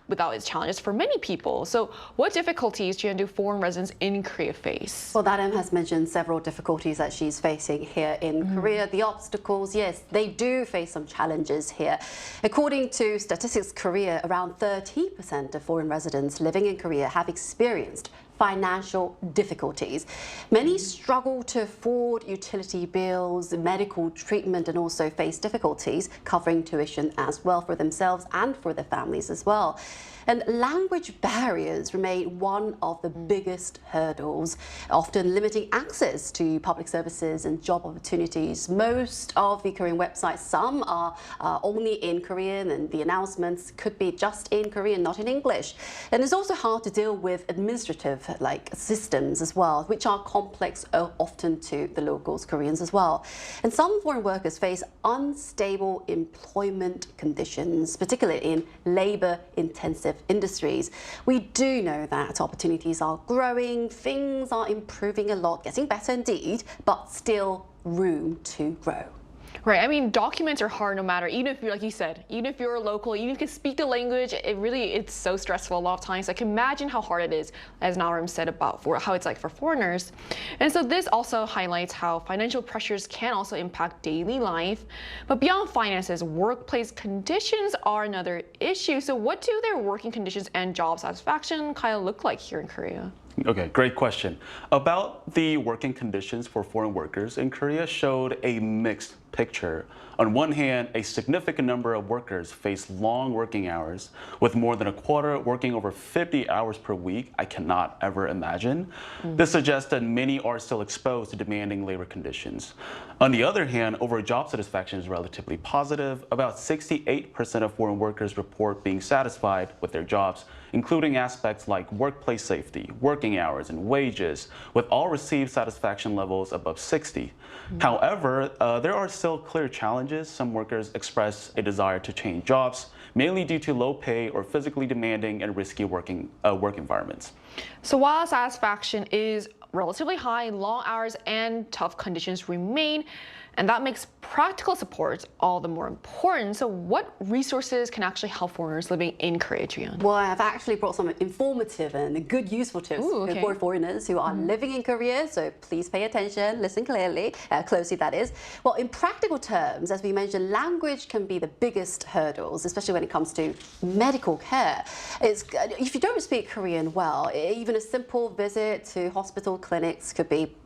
without its challenges for many people. So what difficulties do foreign residents in Korea face? Well, Daram has mentioned several difficulties that she's facing here in Korea. The obstacles, yes, they do face some challenges here. According to Statistics Korea, around 30% of foreign residents living in Korea have experienced financial difficulties. Many struggle to afford utility bills, medical treatment, and also face difficulties covering tuition as well for themselves and for their families as well. And language barriers remain one of the biggest hurdles, often limiting access to public services and job opportunities. Most of the Korean websites, some are only in Korean, and the announcements could be just in Korean, not in English. And it's also hard to deal with administrative systems as well, which are complex often to the locals, Koreans as well. And some foreign workers face unstable employment conditions, particularly in labor-intensive industries. We do know that opportunities are growing, things are improving a lot, getting better indeed, but still room to grow. Right. I mean, documents are hard no matter, even if you're, like you said, even if you're a local, even if you can speak the language, it's so stressful a lot of times. I can imagine how hard it is, as Narim said, about how it's like for foreigners. And so this also highlights how financial pressures can also impact daily life. But beyond finances, workplace conditions are another issue. So what do their working conditions and job satisfaction kind of look like here in Korea? Okay, great question. About the working conditions for foreign workers in Korea showed a mixed picture. On one hand, a significant number of workers face long working hours, with more than a quarter working over 50 hours per week. I cannot ever imagine. This suggests that many are still exposed to demanding labor conditions. On the other hand, overall job satisfaction is relatively positive. About 68% of foreign workers report being satisfied with their jobs, including aspects like workplace safety, working hours, and wages, with all received satisfaction levels above 60. However, there are still clear challenges. Some workers express a desire to change jobs, mainly due to low pay or physically demanding and risky work environments. So while satisfaction is relatively high, long hours and tough conditions remain, and that makes practical support all the more important. So what resources can actually help foreigners living in Korea, Juyeon? Well, I've actually brought some informative and good, useful tips for foreigners who are living in Korea. So please pay attention, listen closely that is. Well, in practical terms, as we mentioned, language can be the biggest hurdles, especially when it comes to medical care. If you don't speak Korean well, even a simple visit to hospital clinics could be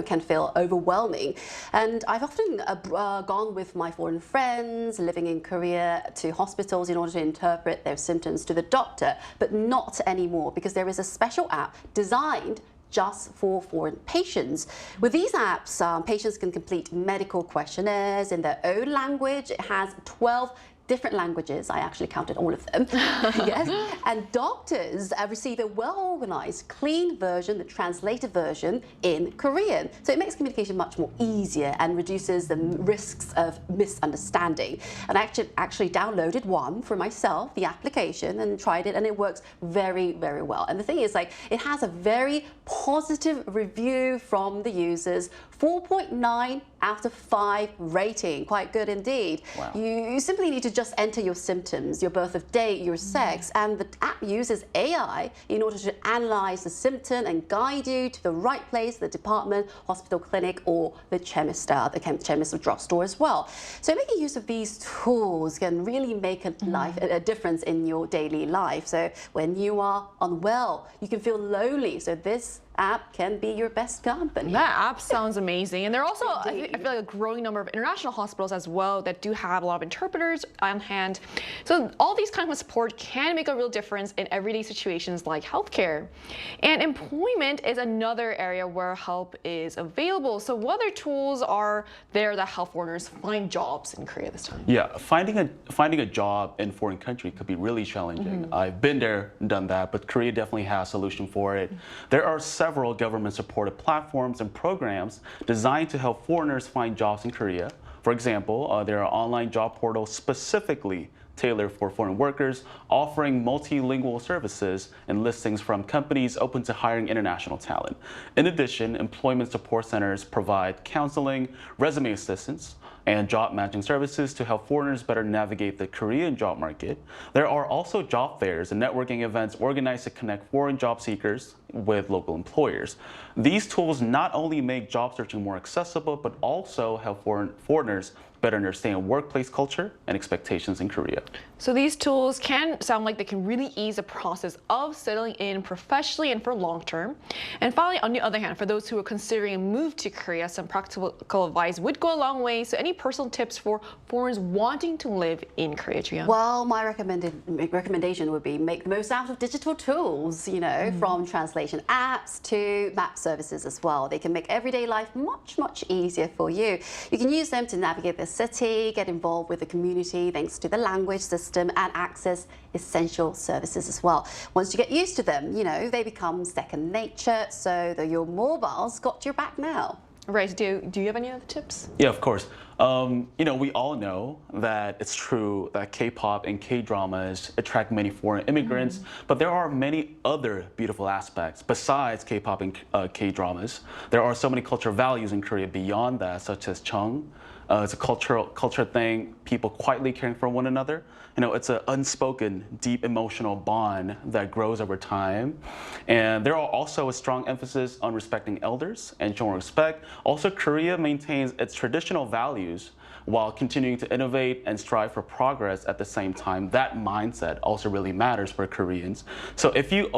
can feel overwhelming. And I've often gone with my foreign friends living in Korea to hospitals in order to interpret their symptoms to the doctor, but not anymore because there is a special app designed just for foreign patients. With these apps, patients can complete medical questionnaires in their own language. It has 12 different languages. I actually counted all of them. Yes. And doctors receive a well-organized, clean version, the translated version in Korean. So it makes communication much more easier and reduces the risks of misunderstanding. And I actually downloaded one for myself, the application, and tried it, and it works very, very well. And the thing is, like, it has a very positive review from the users, 4.9 out of 5 rating. Quite good indeed. Wow. You simply need to just enter your symptoms, your birth of date, your sex, and the app uses AI in order to analyze the symptom and guide you to the right place, the department, hospital, clinic, or the chemist or drugstore as well. So making use of these tools can really make a difference in your daily life. So when you are unwell, you can feel lonely. So this app can be your best company. That app sounds amazing. And there are also, I feel like, a growing number of international hospitals as well that do have a lot of interpreters on hand. So all these kinds of support can make a real difference in everyday situations like healthcare. And employment is another area where help is available. So what other tools are there that help foreigners find jobs in Korea this time? Yeah, finding a job in a foreign country could be really challenging. I've been there, done that, but Korea definitely has a solution for it. There are several government-supported platforms and programs designed to help foreigners find jobs in Korea. For example, there are online job portals specifically tailored for foreign workers, offering multilingual services and listings from companies open to hiring international talent. In addition, employment support centers provide counseling, resume assistance, and job matching services to help foreigners better navigate the Korean job market. There are also job fairs and networking events organized to connect foreign job seekers with local employers. These tools not only make job searching more accessible, but also help foreigners better understand workplace culture and expectations in Korea. So these tools can sound like they can really ease the process of settling in professionally and for long term. And finally, on the other hand, for those who are considering a move to Korea, some practical advice would go a long way. So any personal tips for foreigners wanting to live in Korea, Jiyeon? Well, my recommendation would be make the most out of digital tools, you know, from translation apps to map services as well. They can make everyday life much, much easier for you. You can use them to navigate the city, get involved with the community thanks to the language system, and access essential services as well. Once you get used to them, you know, they become second nature, so that your mobile's got your back now. Right, do you have any other tips? Yeah, of course. You know, we all know that it's true that K-pop and K-dramas attract many foreign immigrants, but there are many other beautiful aspects besides K-pop and K-dramas. There are so many cultural values in Korea beyond that, such as Chung. It's a culture thing, people quietly caring for one another. You know, it's an unspoken, deep emotional bond that grows over time. And there are also a strong emphasis on respecting elders and showing respect. Also, Korea maintains its traditional values while continuing to innovate and strive for progress at the same time. That mindset also really matters for Koreans. So if you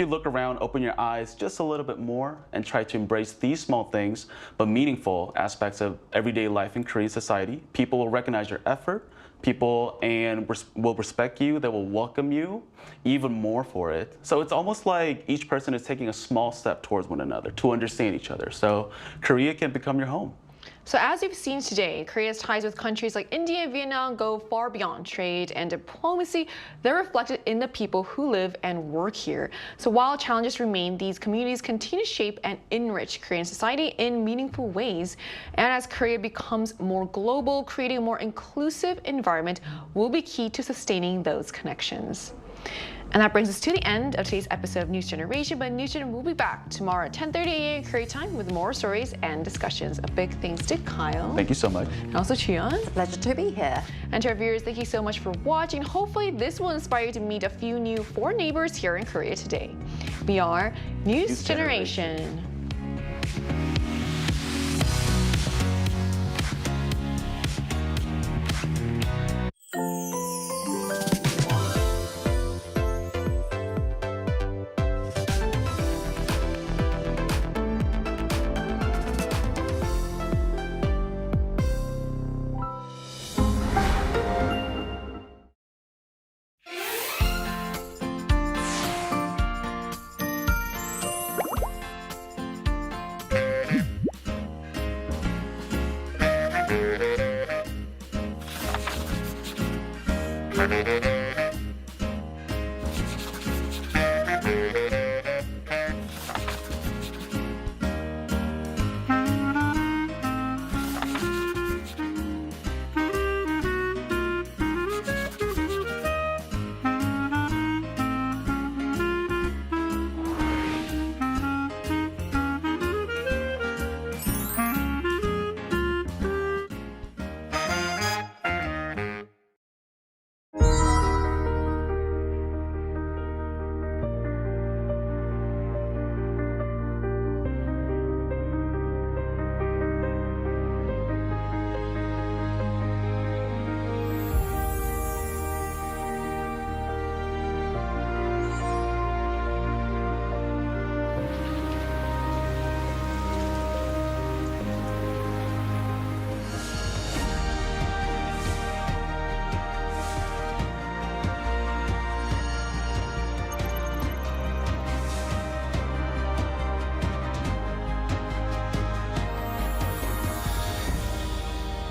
look around, open your eyes just a little bit more and try to embrace these small things, but meaningful aspects of everyday life in Korean society, people will recognize your effort, people will respect you, they will welcome you even more for it. So it's almost like each person is taking a small step towards one another to understand each other. So Korea can become your home. So as you've seen today, Korea's ties with countries like India and Vietnam go far beyond trade and diplomacy. They're reflected in the people who live and work here. So while challenges remain, these communities continue to shape and enrich Korean society in meaningful ways. And as Korea becomes more global, creating a more inclusive environment will be key to sustaining those connections. And that brings us to the end of today's episode of News Generation. But News Gen will be back tomorrow at 10:30 a.m. Korea time with more stories and discussions. A big thanks to Kyle. Thank you so much. And also Jiyeon. It's a pleasure to be here. And to our viewers, thank you so much for watching. Hopefully this will inspire you to meet a few new foreign neighbors here in Korea today. We are News Generation.